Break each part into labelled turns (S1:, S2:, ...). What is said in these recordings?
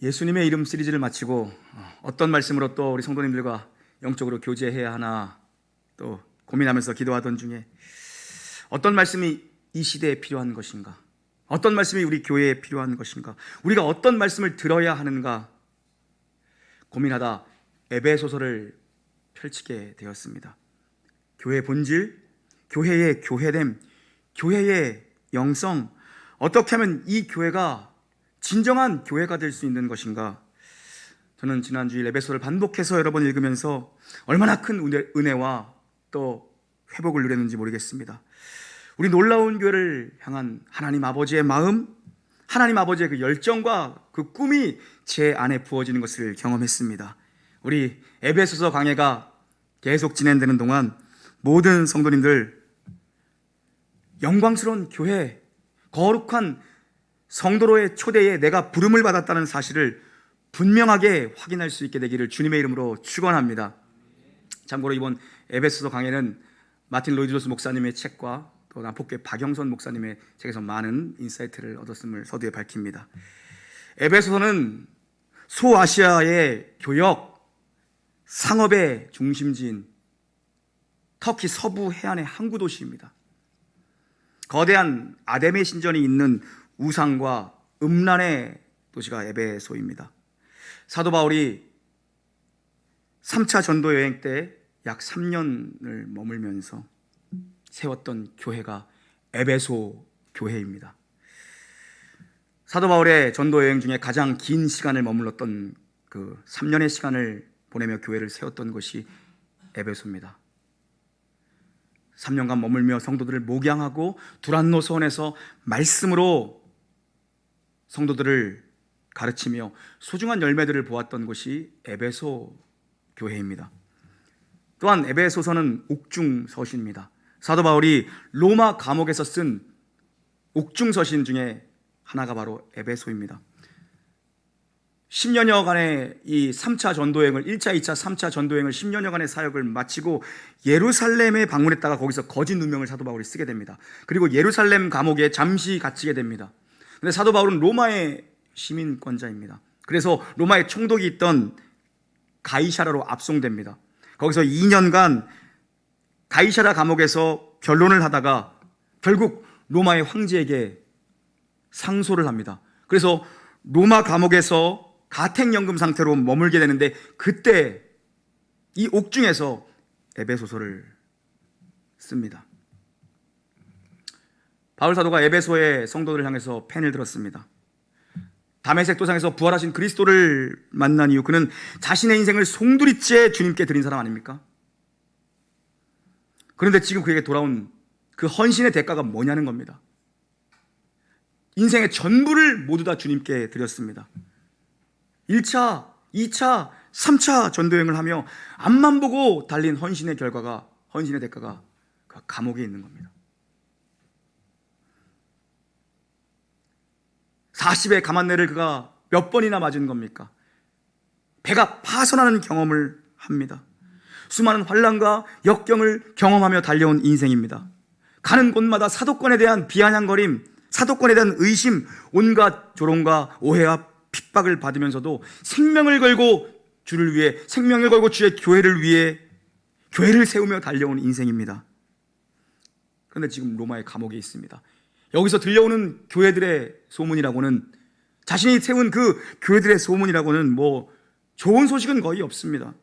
S1: 예수님의 이름 시리즈를 마치고 어떤 말씀으로 또 우리 성도님들과 영적으로 교제해야 하나 또 고민하면서 기도하던 중에 어떤 말씀이 이 시대에 필요한 것인가, 어떤 말씀이 우리 교회에 필요한 것인가, 우리가 어떤 말씀을 들어야 하는가 고민하다 에베소서를 펼치게 되었습니다. 교회의 본질, 교회의 교회됨, 교회의 영성, 어떻게 하면 이 교회가 진정한 교회가 될 수 있는 것인가. 저는 지난주일 에베소를 반복해서 여러 번 읽으면서 얼마나 큰 은혜와 또 회복을 누렸는지 모르겠습니다. 우리 놀라운 교회를 향한 하나님 아버지의 마음, 하나님 아버지의 그 열정과 그 꿈이 제 안에 부어지는 것을 경험했습니다. 우리 에베소서 강해가 계속 진행되는 동안 모든 성도님들 영광스러운 교회, 거룩한 성도로의 초대에 내가 부름을 받았다는 사실을 분명하게 확인할 수 있게 되기를 주님의 이름으로 축원합니다. 참고로 이번 에베소서 강해는 마틴 로이드 조스 목사님의 책과 또 남포교회 박영선 목사님의 책에서 많은 인사이트를 얻었음을 서두에 밝힙니다. 에베소서는 소아시아의 교역, 상업의 중심지인 터키 서부 해안의 항구 도시입니다. 거대한 아데메 신전이 있는 우상과 음란의 도시가 에베소입니다. 사도 바울이 3차 전도 여행 때 약 3년을 머물면서 세웠던 교회가 에베소 교회입니다. 사도 바울의 전도 여행 중에 가장 긴 시간을 머물렀던 그 3년의 시간을 보내며 교회를 세웠던 것이 에베소입니다. 3년간 머물며 성도들을 목양하고 두란노 소원에서 말씀으로 성도들을 가르치며 소중한 열매들을 보았던 곳이 에베소 교회입니다. 또한 에베소서는 옥중서신입니다. 사도 바울이 로마 감옥에서 쓴 옥중서신 중에 하나가 바로 에베소입니다. 10년여간의 이 3차 전도여행을 1차, 2차, 3차 전도여행을 10년여간의 사역을 마치고 예루살렘에 방문했다가 거기서 거짓 누명을 사도 바울이 쓰게 됩니다. 그리고 예루살렘 감옥에 잠시 갇히게 됩니다. 근데 사도 바울은 로마의 시민권자입니다. 그래서 로마의 총독이 있던 가이사라로 압송됩니다. 거기서 2년간 가이사라 감옥에서 변론을 하다가 결국 로마의 황제에게 상소를 합니다. 그래서 로마 감옥에서 가택연금 상태로 머물게 되는데 그때 이 옥중에서 에베소서를 씁니다. 바울 사도가 에베소의 성도들을 향해서 펜을 들었습니다. 다메섹 도상에서 부활하신 그리스도를 만난 이후 그는 자신의 인생을 송두리째 주님께 드린 사람 아닙니까? 그런데 지금 그에게 돌아온 그 헌신의 대가가 뭐냐는 겁니다. 인생의 전부를 모두 다 주님께 드렸습니다. 1차, 2차, 3차 전도여행을 하며 앞만 보고 달린 헌신의 결과가, 헌신의 대가가 그 감옥에 있는 겁니다. 40의 가만내를 그가 몇 번이나 맞은 겁니까? 배가 파손하는 경험을 합니다. 수많은 환난과 역경을 경험하며 달려온 인생입니다. 가는 곳마다 사도권에 대한 비아냥거림, 사도권에 대한 의심, 온갖 조롱과 오해와 핍박을 받으면서도 생명을 걸고 주를 위해, 생명을 걸고 주의 교회를 위해 교회를 세우며 달려온 인생입니다. 그런데 지금 로마의 감옥에 있습니다. 여기서 들려오는 교회들의 소문이라고는, 자신이 세운 그 교회들의 소문이라고는 뭐 좋은 소식은 거의 없습니다.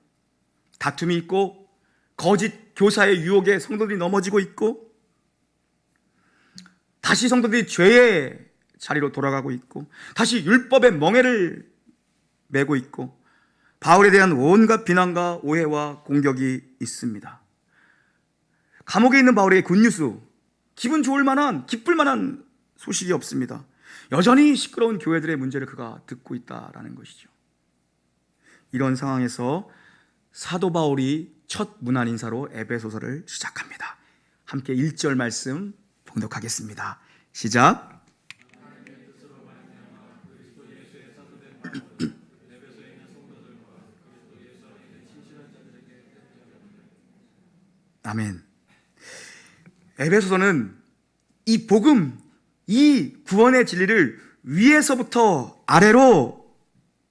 S1: 다툼이 있고 거짓 교사의 유혹에 성도들이 넘어지고 있고 다시 성도들이 죄의 자리로 돌아가고 있고 다시 율법의 멍에를 메고 있고 바울에 대한 온갖 비난과 오해와 공격이 있습니다. 감옥에 있는 바울에게 굿뉴스, 기분 좋을 만한, 기쁠 만한 소식이 없습니다. 여전히 시끄러운 교회들의 문제를 그가 듣고 있다라는 것이죠. 이런 상황에서 사도 바울이 첫 문안 인사로 에베소서를 시작합니다. 함께 1절 말씀 봉독하겠습니다. 시작. 아멘. 에베소서는 이 복음, 이 구원의 진리를 위에서부터 아래로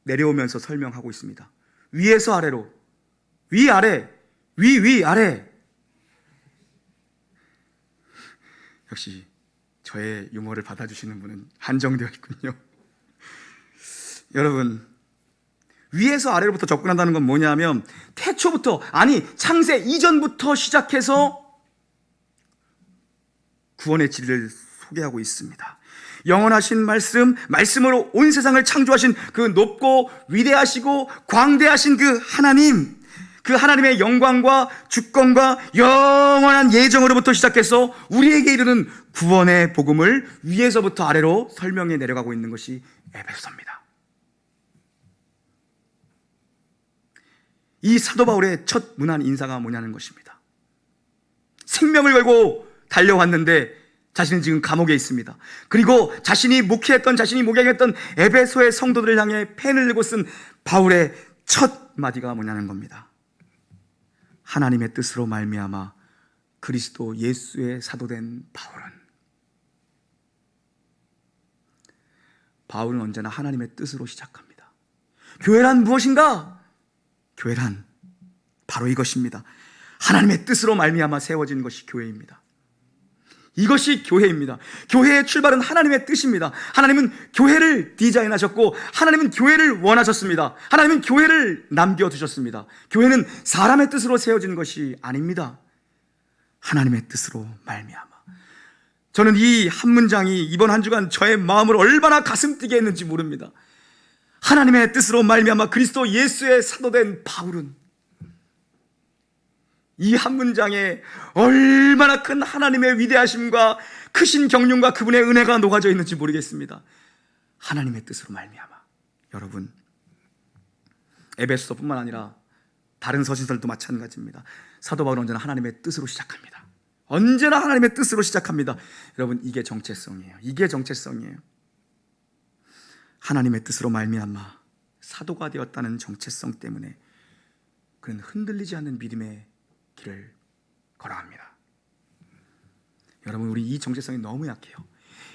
S1: 내려오면서 설명하고 있습니다. 위에서 아래로, 위 아래, 위 아래. 역시 저의 유머를 받아주시는 분은 한정되어 있군요. 여러분, 위에서 아래로부터 접근한다는 건 뭐냐면 태초부터, 아니 창세 이전부터 시작해서 구원의 진리를 소개하고 있습니다. 영원하신 말씀, 말씀으로 온 세상을 창조하신 그 높고 위대하시고 광대하신 그 하나님, 그 하나님의 영광과 주권과 영원한 예정으로부터 시작해서 우리에게 이르는 구원의 복음을 위에서부터 아래로 설명해 내려가고 있는 것이 에베소서입니다. 이 사도 바울의 첫 문안 인사가 뭐냐는 것입니다. 생명을 걸고 달려왔는데 자신은 지금 감옥에 있습니다. 그리고 자신이 목회했던, 자신이 목양했던 에베소의 성도들을 향해 펜을 들고 쓴 바울의 첫 마디가 뭐냐는 겁니다. 하나님의 뜻으로 말미암아 그리스도 예수의 사도된 바울은 언제나 하나님의 뜻으로 시작합니다. 교회란 무엇인가? 교회란 바로 이것입니다. 하나님의 뜻으로 말미암아 세워진 것이 교회입니다. 이것이 교회입니다. 교회의 출발은 하나님의 뜻입니다. 하나님은 교회를 디자인하셨고 하나님은 교회를 원하셨습니다. 하나님은 교회를 남겨두셨습니다. 교회는 사람의 뜻으로 세워진 것이 아닙니다. 하나님의 뜻으로 말미암아. 저는 이 한 문장이 이번 한 주간 저의 마음을 얼마나 가슴 뛰게 했는지 모릅니다. 하나님의 뜻으로 말미암아 그리스도 예수의 사도된 바울은 이 한 문장에 얼마나 큰 하나님의 위대하심과 크신 경륜과 그분의 은혜가 녹아져 있는지 모르겠습니다. 하나님의 뜻으로 말미암아. 여러분, 에베소서뿐만 아니라 다른 서신서들도 마찬가지입니다. 사도 바울은 언제나 하나님의 뜻으로 시작합니다. 언제나 하나님의 뜻으로 시작합니다. 여러분, 이게 정체성이에요. 이게 정체성이에요. 하나님의 뜻으로 말미암아 사도가 되었다는 정체성 때문에 그는 흔들리지 않는 믿음의 길을 걸어갑니다. 여러분, 우리 이 정체성이 너무 약해요.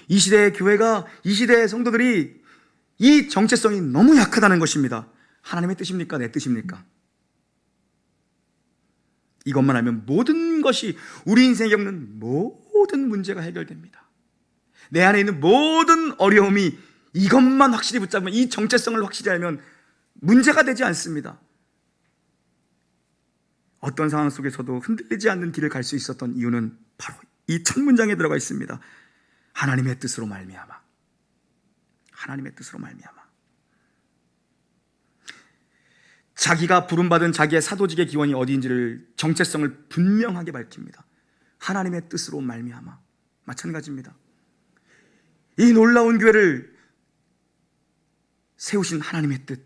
S1: 이 시대의 교회가, 이 시대의 성도들이 이 정체성이 너무 약하다는 것입니다. 하나님의 뜻입니까? 내 뜻입니까? 이것만 알면 모든 것이, 우리 인생에 겪는 모든 문제가 해결됩니다. 내 안에 있는 모든 어려움이 이것만 확실히 붙잡으면, 이 정체성을 확실히 알면 문제가 되지 않습니다. 어떤 상황 속에서도 흔들리지 않는 길을 갈 수 있었던 이유는 바로 이 첫 문장에 들어가 있습니다. 하나님의 뜻으로 말미암아. 하나님의 뜻으로 말미암아. 자기가 부름받은 자기의 사도직의 기원이 어디인지를, 정체성을 분명하게 밝힙니다. 하나님의 뜻으로 말미암아. 마찬가지입니다. 이 놀라운 교회를 세우신 하나님의 뜻,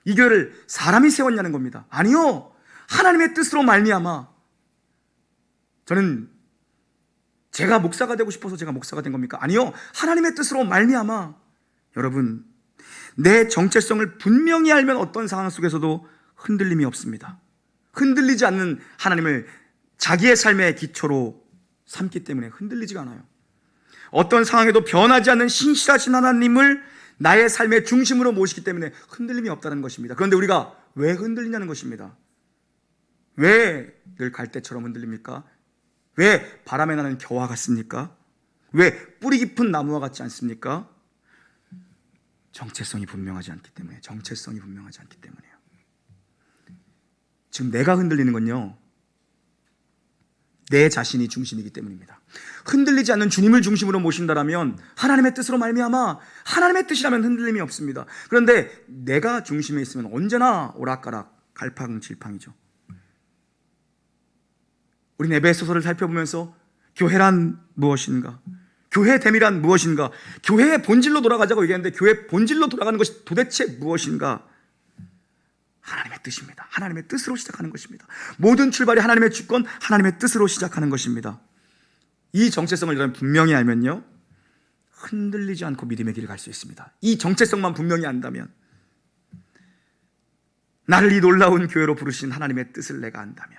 S1: 이 교회를 사람이 세웠냐는 겁니다. 아니요, 하나님의 뜻으로 말미암아. 저는 제가 목사가 되고 싶어서 제가 목사가 된 겁니까? 아니요, 하나님의 뜻으로 말미암아. 여러분, 내 정체성을 분명히 알면 어떤 상황 속에서도 흔들림이 없습니다. 흔들리지 않는 하나님을 자기의 삶의 기초로 삼기 때문에 흔들리지가 않아요. 어떤 상황에도 변하지 않는 신실하신 하나님을 나의 삶의 중심으로 모시기 때문에 흔들림이 없다는 것입니다. 그런데 우리가 왜 흔들리냐는 것입니다. 왜 늘 갈대처럼 흔들립니까? 왜 바람에 나는 겨와 같습니까? 왜 뿌리 깊은 나무와 같지 않습니까? 정체성이 분명하지 않기 때문에, 정체성이 분명하지 않기 때문이에요. 지금 내가 흔들리는 건요, 내 자신이 중심이기 때문입니다. 흔들리지 않는 주님을 중심으로 모신다라면, 하나님의 뜻으로 말미암아, 하나님의 뜻이라면 흔들림이 없습니다. 그런데 내가 중심에 있으면 언제나 오락가락, 갈팡질팡이죠. 우린 에베소서를 살펴보면서 교회란 무엇인가, 교회됨이란 무엇인가, 교회의 본질로 돌아가자고 얘기하는데 교회의 본질로 돌아가는 것이 도대체 무엇인가? 하나님의 뜻입니다. 하나님의 뜻으로 시작하는 것입니다. 모든 출발이 하나님의 주권, 하나님의 뜻으로 시작하는 것입니다. 이 정체성을 여러분 분명히 알면요, 흔들리지 않고 믿음의 길을 갈 수 있습니다. 이 정체성만 분명히 안다면, 나를 이 놀라운 교회로 부르신 하나님의 뜻을 내가 안다면,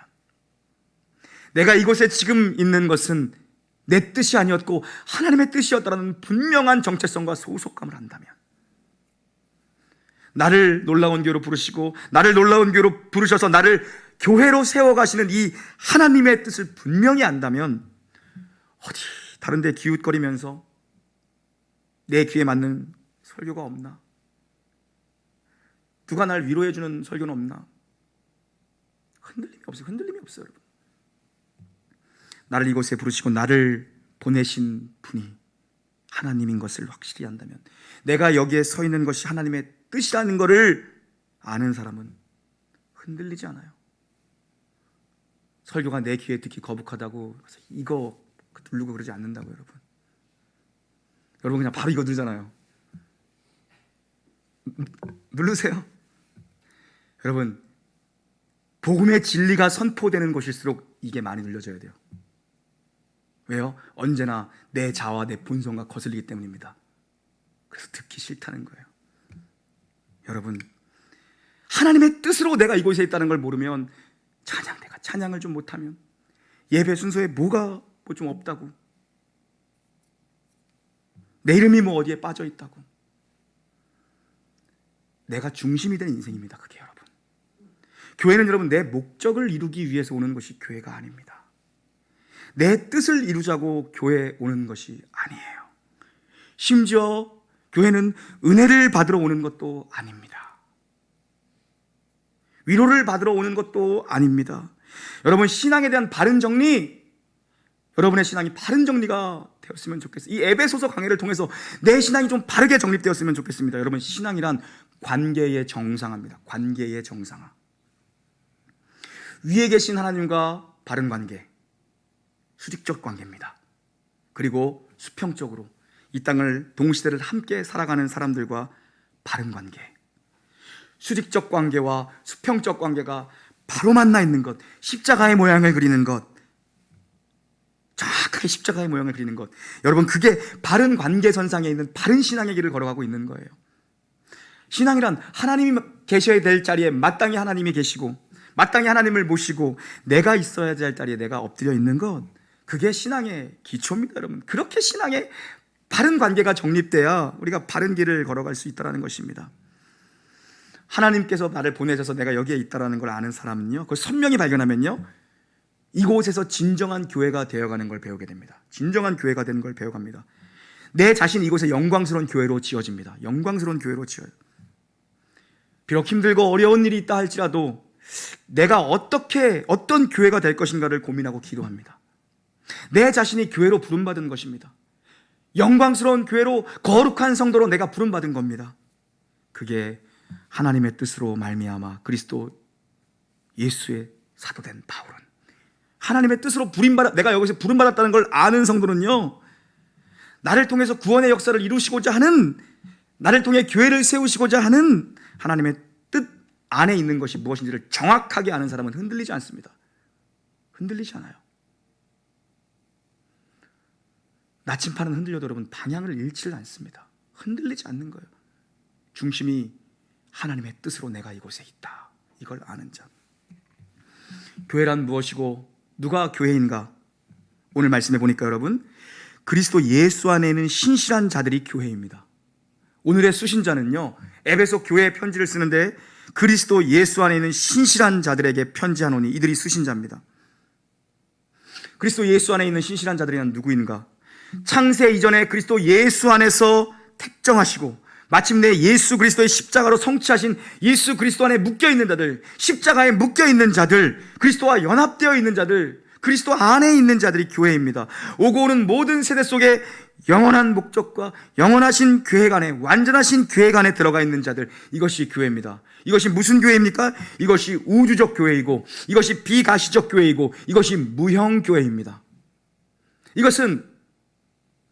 S1: 내가 이곳에 지금 있는 것은 내 뜻이 아니었고 하나님의 뜻이었다는 분명한 정체성과 소속감을 한다면, 나를 놀라운 교회로 부르시고 나를 놀라운 교회로 부르셔서 나를 교회로 세워가시는 이 하나님의 뜻을 분명히 안다면 어디 다른 데 기웃거리면서 내 귀에 맞는 설교가 없나? 누가 날 위로해주는 설교는 없나? 흔들림이 없어요. 흔들림이 없어요, 여러분. 나를 이곳에 부르시고 나를 보내신 분이 하나님인 것을 확실히 안다면, 내가 여기에 서 있는 것이 하나님의 뜻이라는 것을 아는 사람은 흔들리지 않아요. 설교가 내 귀에 듣기 거북하다고 이거 누르고 그러지 않는다고요, 여러분. 여러분 그냥 바로 이거 누르잖아요. 누르세요. 여러분, 복음의 진리가 선포되는 곳일수록 이게 많이 눌려져야 돼요. 왜요? 언제나 내 자아와 내 본성과 거슬리기 때문입니다. 그래서 듣기 싫다는 거예요. 여러분, 하나님의 뜻으로 내가 이곳에 있다는 걸 모르면, 내가 찬양을 좀 못하면, 예배 순서에 뭐가 뭐 좀 없다고, 내 이름이 뭐 어디에 빠져 있다고, 내가 중심이 된 인생입니다. 그게 여러분. 교회는 여러분 내 목적을 이루기 위해서 오는 것이 교회가 아닙니다. 내 뜻을 이루자고 교회에 오는 것이 아니에요. 심지어 교회는 은혜를 받으러 오는 것도 아닙니다. 위로를 받으러 오는 것도 아닙니다. 여러분, 신앙에 대한 바른 정리, 여러분의 신앙이 바른 정리가 되었으면 좋겠어요. 이 에베소서 강해를 통해서 내 신앙이 좀 바르게 정립되었으면 좋겠습니다. 여러분, 신앙이란 관계의 정상화입니다. 관계의 정상화. 위에 계신 하나님과 바른 관계, 수직적 관계입니다. 그리고 수평적으로 이 땅을 동시대를 함께 살아가는 사람들과 바른 관계, 수직적 관계와 수평적 관계가 바로 만나 있는 것, 십자가의 모양을 그리는 것, 정확하게 십자가의 모양을 그리는 것, 여러분 그게 바른 관계선상에 있는 바른 신앙의 길을 걸어가고 있는 거예요. 신앙이란 하나님이 계셔야 될 자리에 마땅히 하나님이 계시고 마땅히 하나님을 모시고 내가 있어야 될 자리에 내가 엎드려 있는 것, 그게 신앙의 기초입니다. 여러분, 그렇게 신앙의 바른 관계가 정립돼야 우리가 바른 길을 걸어갈 수 있다는 것입니다. 하나님께서 나를 보내셔서 내가 여기에 있다는 걸 아는 사람은요, 그걸 선명히 발견하면요, 이곳에서 진정한 교회가 되어가는 걸 배우게 됩니다. 진정한 교회가 되는 걸 배워갑니다. 내 자신이 이곳에 영광스러운 교회로 지어집니다. 영광스러운 교회로 지어요. 비록 힘들고 어려운 일이 있다 할지라도 내가 어떤 교회가 될 것인가를 고민하고 기도합니다. 내 자신이 교회로 부름받은 것입니다. 영광스러운 교회로, 거룩한 성도로 내가 부름받은 겁니다. 그게 하나님의 뜻으로 말미암아 그리스도 예수의 사도된 바울은, 하나님의 뜻으로 내가 여기서 부름받았다는 걸 아는 성도는요, 나를 통해서 구원의 역사를 이루시고자 하는, 나를 통해 교회를 세우시고자 하는 하나님의 뜻 안에 있는 것이 무엇인지를 정확하게 아는 사람은 흔들리지 않습니다. 흔들리지 않아요. 나침판은 흔들려도 여러분 방향을 잃지를 않습니다. 흔들리지 않는 거예요. 중심이 하나님의 뜻으로 내가 이곳에 있다, 이걸 아는 자. 교회란 무엇이고 누가 교회인가? 오늘 말씀해 보니까 여러분, 그리스도 예수 안에 있는 신실한 자들이 교회입니다. 오늘의 수신자는요, 에베소 교회에 편지를 쓰는데 그리스도 예수 안에 있는 신실한 자들에게 편지하노니 이들이 수신자입니다. 그리스도 예수 안에 있는 신실한 자들이란 누구인가? 창세 이전에 그리스도 예수 안에서 택정하시고 마침내 예수 그리스도의 십자가로 성취하신 예수 그리스도 안에 묶여있는 자들, 십자가에 묶여있는 자들, 그리스도와 연합되어 있는 자들, 그리스도 안에 있는 자들이 교회입니다. 오고 오는 모든 세대 속에 영원한 목적과 영원하신 계획 안에, 완전하신 계획 안에 들어가 있는 자들, 이것이 교회입니다. 이것이 무슨 교회입니까? 이것이 우주적 교회이고, 이것이 비가시적 교회이고, 이것이 무형 교회입니다. 이것은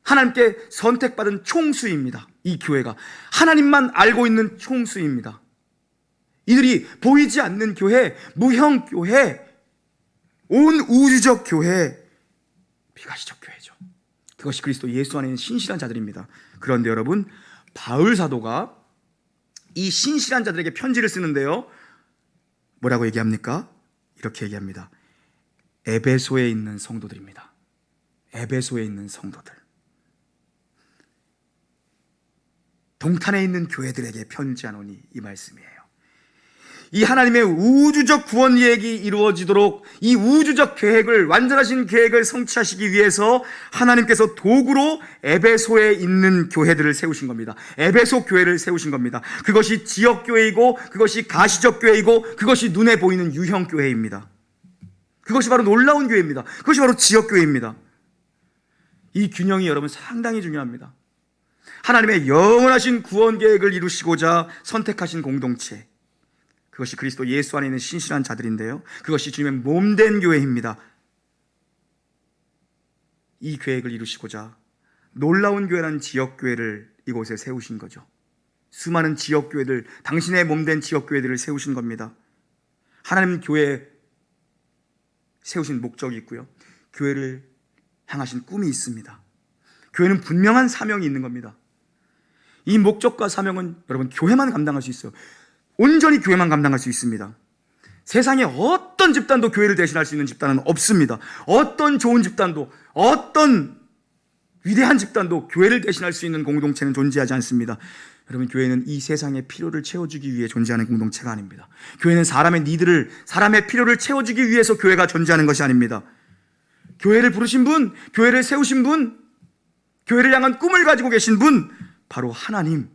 S1: 하나님께 선택받은 총수입니다. 이 교회가 하나님만 알고 있는 총수입니다. 이들이 보이지 않는 교회, 무형 교회, 온 우주적 교회, 비가시적 교회죠. 그것이 그리스도 예수 안에 있는 신실한 자들입니다. 그런데 여러분, 바울 사도가 이 신실한 자들에게 편지를 쓰는데요, 뭐라고 얘기합니까? 이렇게 얘기합니다. 에베소에 있는 성도들입니다. 에베소에 있는 성도들. 동탄에 있는 교회들에게 편지하노니 이 말씀이에요. 이 하나님의 우주적 구원 계획이 이루어지도록 이 우주적 계획을, 완전하신 계획을 성취하시기 위해서 하나님께서 도구로 에베소에 있는 교회들을 세우신 겁니다. 에베소 교회를 세우신 겁니다. 그것이 지역교회이고, 그것이 가시적 교회이고, 그것이 눈에 보이는 유형 교회입니다. 그것이 바로 놀라운 교회입니다. 그것이 바로 지역교회입니다. 이 균형이 여러분 상당히 중요합니다. 하나님의 영원하신 구원 계획을 이루시고자 선택하신 공동체, 그것이 그리스도 예수 안에 있는 신실한 자들인데요, 그것이 주님의 몸된 교회입니다. 이 계획을 이루시고자 놀라운 교회라는 지역교회를 이곳에 세우신 거죠. 수많은 지역교회들, 당신의 몸된 지역교회들을 세우신 겁니다. 하나님 교회에 세우신 목적이 있고요, 교회를 향하신 꿈이 있습니다. 교회는 분명한 사명이 있는 겁니다. 이 목적과 사명은 여러분 교회만 감당할 수 있어요. 온전히 교회만 감당할 수 있습니다. 세상에 어떤 집단도 교회를 대신할 수 있는 집단은 없습니다. 어떤 좋은 집단도, 어떤 위대한 집단도 교회를 대신할 수 있는 공동체는 존재하지 않습니다. 여러분, 교회는 이 세상의 필요를 채워주기 위해 존재하는 공동체가 아닙니다. 교회는 사람의 니드를, 사람의 필요를 채워주기 위해서 교회가 존재하는 것이 아닙니다. 교회를 부르신 분, 교회를 세우신 분, 교회를 향한 꿈을 가지고 계신 분, 바로 하나님,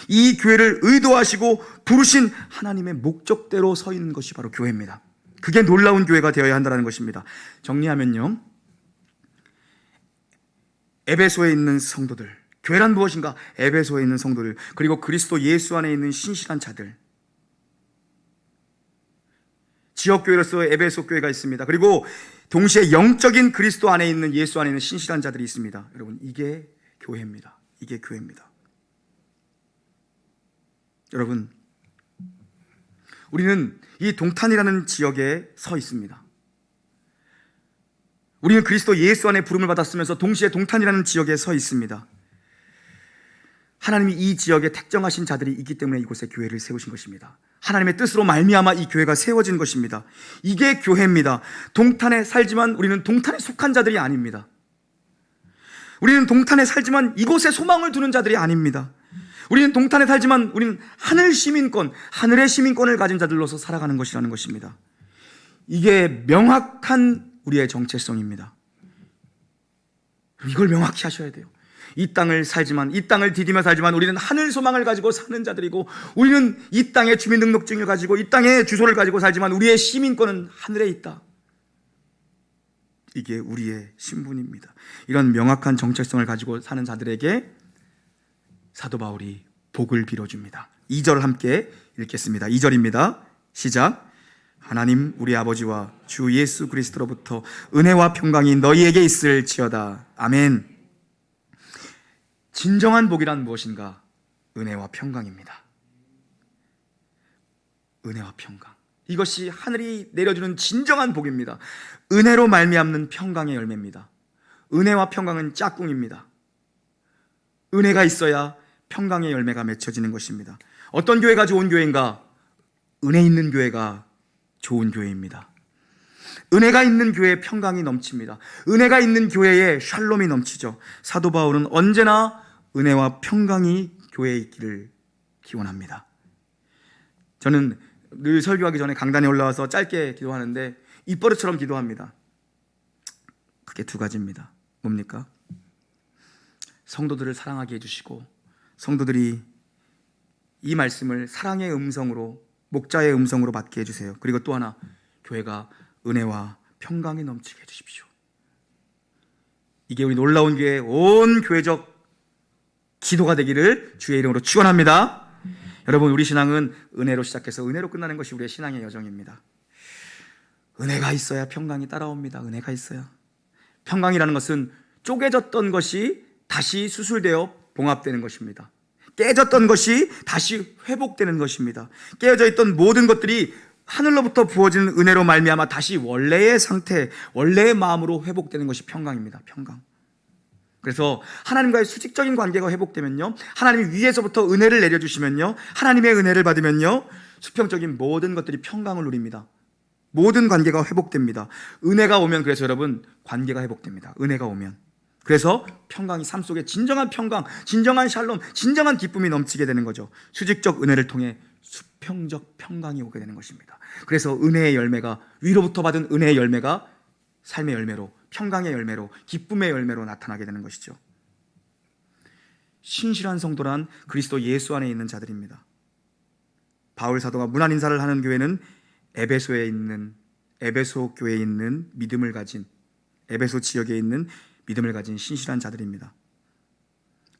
S1: 이 교회를 의도하시고 부르신 하나님의 목적대로 서 있는 것이 바로 교회입니다. 그게 놀라운 교회가 되어야 한다는 것입니다. 정리하면요, 에베소에 있는 성도들, 교회란 무엇인가? 에베소에 있는 성도들, 그리고 그리스도 예수 안에 있는 신실한 자들, 지역교회로서 에베소 교회가 있습니다. 그리고 동시에 영적인 그리스도 안에 있는, 예수 안에 있는 신실한 자들이 있습니다. 여러분, 이게 교회입니다. 이게 교회입니다. 여러분, 우리는 이 동탄이라는 지역에 서 있습니다. 우리는 그리스도 예수 안에 부름을 받았으면서 동시에 동탄이라는 지역에 서 있습니다. 하나님이 이 지역에 택정하신 자들이 있기 때문에 이곳에 교회를 세우신 것입니다. 하나님의 뜻으로 말미암아 이 교회가 세워진 것입니다. 이게 교회입니다. 동탄에 살지만 우리는 동탄에 속한 자들이 아닙니다. 우리는 동탄에 살지만 이곳에 소망을 두는 자들이 아닙니다. 우리는 동탄에 살지만 우리는 하늘 시민권, 하늘의 시민권을 가진 자들로서 살아가는 것이라는 것입니다. 이게 명확한 우리의 정체성입니다. 이걸 명확히 하셔야 돼요. 이 땅을 살지만, 이 땅을 디디며 살지만 우리는 하늘 소망을 가지고 사는 자들이고, 우리는 이 땅의 주민등록증을 가지고, 이 땅의 주소를 가지고 살지만 우리의 시민권은 하늘에 있다. 이게 우리의 신분입니다. 이런 명확한 정체성을 가지고 사는 자들에게 사도 바울이 복을 빌어줍니다. 2절 함께 읽겠습니다. 2절입니다. 시작. 하나님 우리 아버지와 주 예수 그리스도로부터 은혜와 평강이 너희에게 있을지어다. 아멘. 진정한 복이란 무엇인가? 은혜와 평강입니다. 은혜와 평강, 이것이 하늘이 내려주는 진정한 복입니다. 은혜로 말미암는 평강의 열매입니다. 은혜와 평강은 짝꿍입니다. 은혜가 있어야 평강의 열매가 맺혀지는 것입니다. 어떤 교회가 좋은 교회인가? 은혜 있는 교회가 좋은 교회입니다. 은혜가 있는 교회에 평강이 넘칩니다. 은혜가 있는 교회에 샬롬이 넘치죠. 사도 바울은 언제나 은혜와 평강이 교회에 있기를 기원합니다. 저는 늘 설교하기 전에 강단에 올라와서 짧게 기도하는데 입버릇처럼 기도합니다. 그게 두 가지입니다. 뭡니까? 성도들을 사랑하게 해주시고, 성도들이 이 말씀을 사랑의 음성으로, 목자의 음성으로 받게 해주세요. 그리고 또 하나, 교회가 은혜와 평강이 넘치게 해주십시오. 이게 우리 놀라운 교회의 온 교회적 기도가 되기를 주의 이름으로 축원합니다. 여러분, 우리 신앙은 은혜로 시작해서 은혜로 끝나는 것이 우리의 신앙의 여정입니다. 은혜가 있어야 평강이 따라옵니다. 은혜가 있어야. 평강이라는 것은 쪼개졌던 것이 다시 수술되어 봉합되는 것입니다. 깨졌던 것이 다시 회복되는 것입니다. 깨어져 있던 모든 것들이 하늘로부터 부어지는 은혜로 말미암아 다시 원래의 상태, 원래의 마음으로 회복되는 것이 평강입니다. 평강. 그래서 하나님과의 수직적인 관계가 회복되면요, 하나님이 위에서부터 은혜를 내려주시면요, 하나님의 은혜를 받으면요, 수평적인 모든 것들이 평강을 누립니다. 모든 관계가 회복됩니다. 은혜가 오면, 그래서 여러분, 관계가 회복됩니다. 은혜가 오면. 그래서 평강이 삶 속에 진정한 평강, 진정한 샬롬, 진정한 기쁨이 넘치게 되는 거죠. 수직적 은혜를 통해 수평적 평강이 오게 되는 것입니다. 그래서 은혜의 열매가, 위로부터 받은 은혜의 열매가 삶의 열매로, 평강의 열매로, 기쁨의 열매로 나타나게 되는 것이죠. 신실한 성도란 그리스도 예수 안에 있는 자들입니다. 바울 사도가 문안 인사를 하는 교회는 에베소 교회에 있는 믿음을 가진, 에베소 지역에 있는 믿음을 가진 신실한 자들입니다.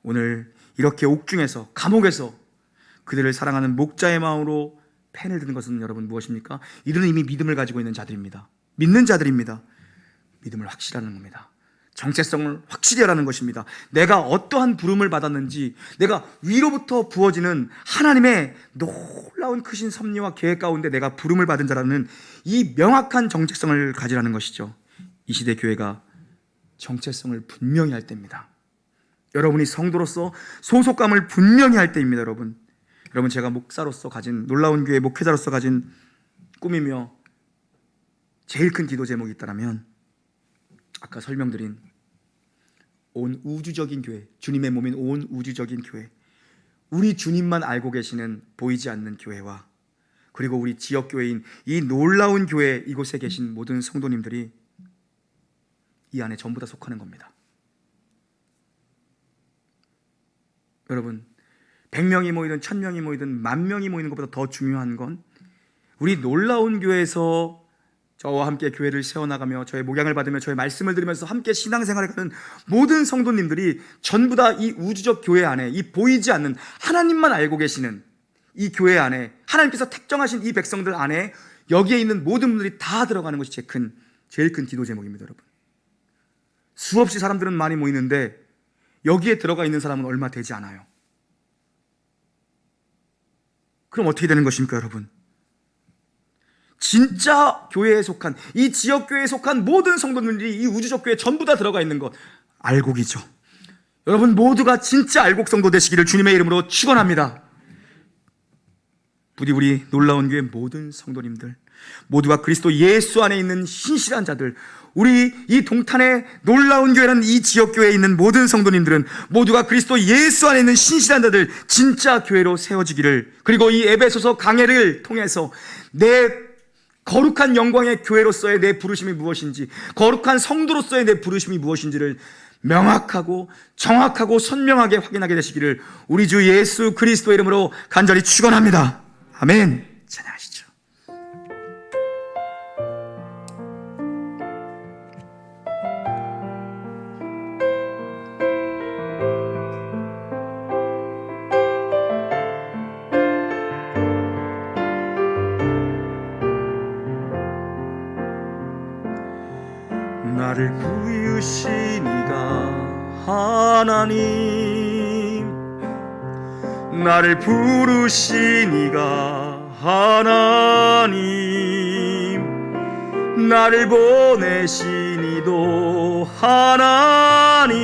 S1: 오늘 이렇게 옥중에서, 감옥에서 그들을 사랑하는 목자의 마음으로 펜을 드는 것은 여러분 무엇입니까? 이들은 이미 믿음을 가지고 있는 자들입니다. 믿는 자들입니다. 믿음을 확실하는 겁니다. 정체성을 확실히 하라는 것입니다. 내가 어떠한 부름을 받았는지, 내가 위로부터 부어지는 하나님의 놀라운 크신 섭리와 계획 가운데 내가 부름을 받은 자라는 이 명확한 정체성을 가지라는 것이죠. 이 시대 교회가 정체성을 분명히 할 때입니다. 여러분이 성도로서 소속감을 분명히 할 때입니다. 여러분 제가 목사로서 가진, 놀라운 교회 목회자로서 가진 꿈이며 제일 큰 기도 제목이 있다면 아까 설명드린 온 우주적인 교회, 주님의 몸인 온 우주적인 교회, 우리 주님만 알고 계시는 보이지 않는 교회와, 그리고 우리 지역교회인 이 놀라운 교회, 이곳에 계신 모든 성도님들이 이 안에 전부 다 속하는 겁니다. 여러분, 100명이 모이든 1000명이 모이든 10,000명이 모이는 것보다 더 중요한 건 우리 놀라운 교회에서 저와 함께 교회를 세워나가며 저의 목양을 받으며 저의 말씀을 들으면서 함께 신앙생활을 하는 모든 성도님들이 전부 다 이 우주적 교회 안에, 이 보이지 않는 하나님만 알고 계시는 이 교회 안에, 하나님께서 택정하신 이 백성들 안에, 여기에 있는 모든 분들이 다 들어가는 것이 제일 큰 기도 제목입니다. 여러분, 수없이 사람들은 많이 모이는데 여기에 들어가 있는 사람은 얼마 되지 않아요. 그럼 어떻게 되는 것입니까, 여러분? 진짜 교회에 속한, 이 지역교회에 속한 모든 성도들이 이 우주적 교회에 전부 다 들어가 있는 것, 알곡이죠. 여러분 모두가 진짜 알곡 성도 되시기를 주님의 이름으로 축원합니다. 부디 우리 놀라운 교회 모든 성도님들 모두가 그리스도 예수 안에 있는 신실한 자들, 우리 이 동탄의 놀라운 교회라는 이 지역교회에 있는 모든 성도님들은 모두가 그리스도 예수 안에 있는 신실한 자들, 진짜 교회로 세워지기를, 그리고 이 에베소서 강해를 통해서 내 거룩한 영광의 교회로서의 내 부르심이 무엇인지, 거룩한 성도로서의 내 부르심이 무엇인지를 명확하고 정확하고 선명하게 확인하게 되시기를 우리 주 예수 그리스도의 이름으로 간절히 축원합니다. 아멘. 찬양하시죠. 나를 부유신 이가 하나님, 나를 부르신 이가 하나님, 나를 보내신 이도 하나님,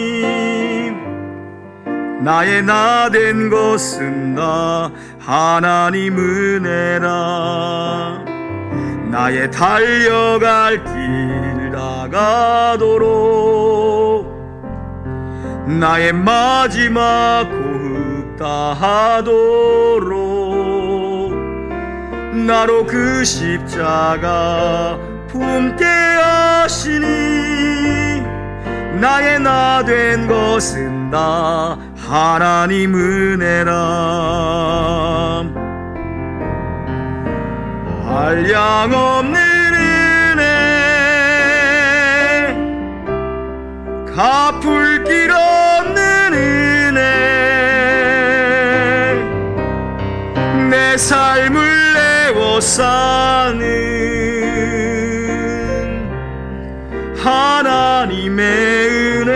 S1: 나의 나 된 것은 다 하나님 은혜라. 나의 달려갈 길 나가도록 나의 마지막 호흡 다하도록 나로 그 십자가 품게 하시니 나의 나 된 것은 다 하나님 은혜라. 한량없는 은혜, 갚을 길 없는 은혜, 내 삶을 내워싸는 하나님의 은혜.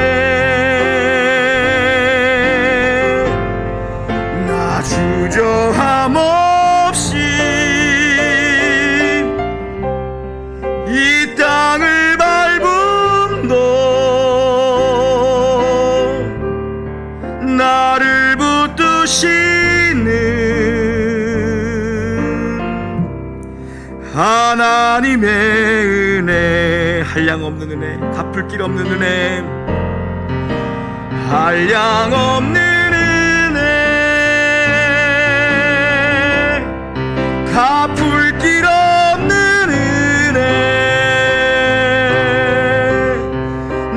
S1: 나 주저함 없이 이 땅을 밟음도 나를 붙드시는 하나님의 은혜, 한량없는 은혜, 갚을 길 없는 은혜, 한량없는 은혜, 갚을 길 없는 은혜,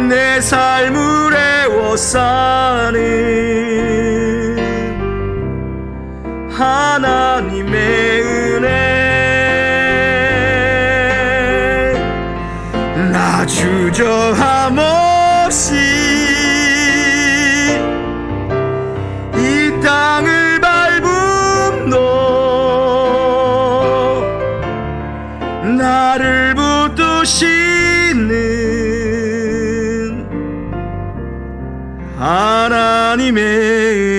S1: 내 삶을 애워싸는 하나님의 은혜, 나 주저함 없이 이 땅을 밟은 너, 나를 붙드시는 하나님의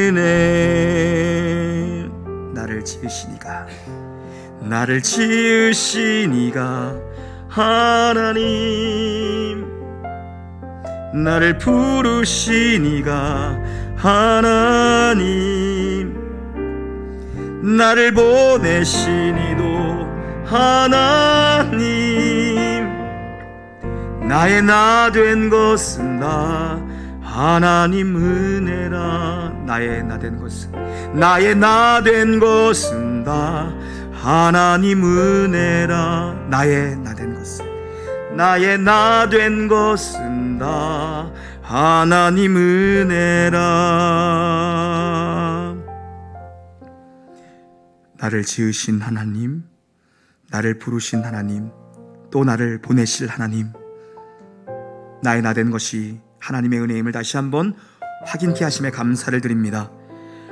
S1: 은혜, 나를 지으시니가, 나를 지으시니가 하나님, 나를 부르시니가 하나님, 나를 보내시니도 하나님, 나의 나 된 것은 나 하나님 은혜라. 나의 나 된 것은, 나의 나 된 것은 다 하나님 은혜라. 나의 나 된 것은, 나의 나 된 것은 다 하나님 은혜라. 나를 지으신 하나님, 나를 부르신 하나님, 또 나를 보내실 하나님, 나의 나 된 것이 하나님의 은혜임을 다시 한번 확인케 하심에 감사를 드립니다.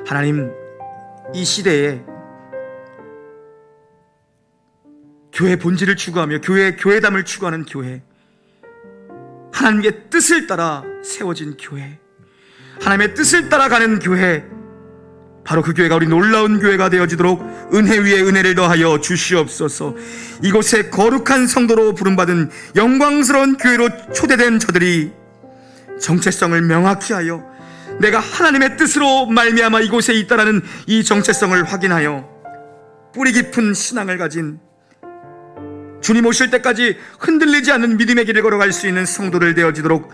S1: 하나님, 이 시대에 교회 본질을 추구하며 교회담을 추구하는 교회, 하나님의 뜻을 따라 세워진 교회, 하나님의 뜻을 따라가는 교회, 바로 그 교회가 우리 놀라운 교회가 되어지도록 은혜 위에 은혜를 더하여 주시옵소서. 이곳에 거룩한 성도로 부름받은 영광스러운 교회로 초대된 저들이 정체성을 명확히 하여 내가 하나님의 뜻으로 말미암아 이곳에 있다라는 이 정체성을 확인하여 뿌리 깊은 신앙을 가진, 주님 오실 때까지 흔들리지 않는 믿음의 길을 걸어갈 수 있는 성도를 되어지도록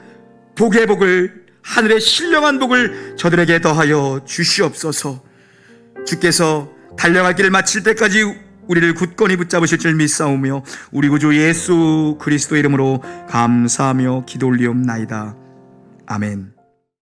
S1: 복의 복을, 하늘의 신령한 복을 저들에게 더하여 주시옵소서. 주께서 달려갈 길을 마칠 때까지 우리를 굳건히 붙잡으실 줄 믿사오며 우리 구주 예수 그리스도의 이름으로 감사하며 기도 올리옵나이다. 아멘.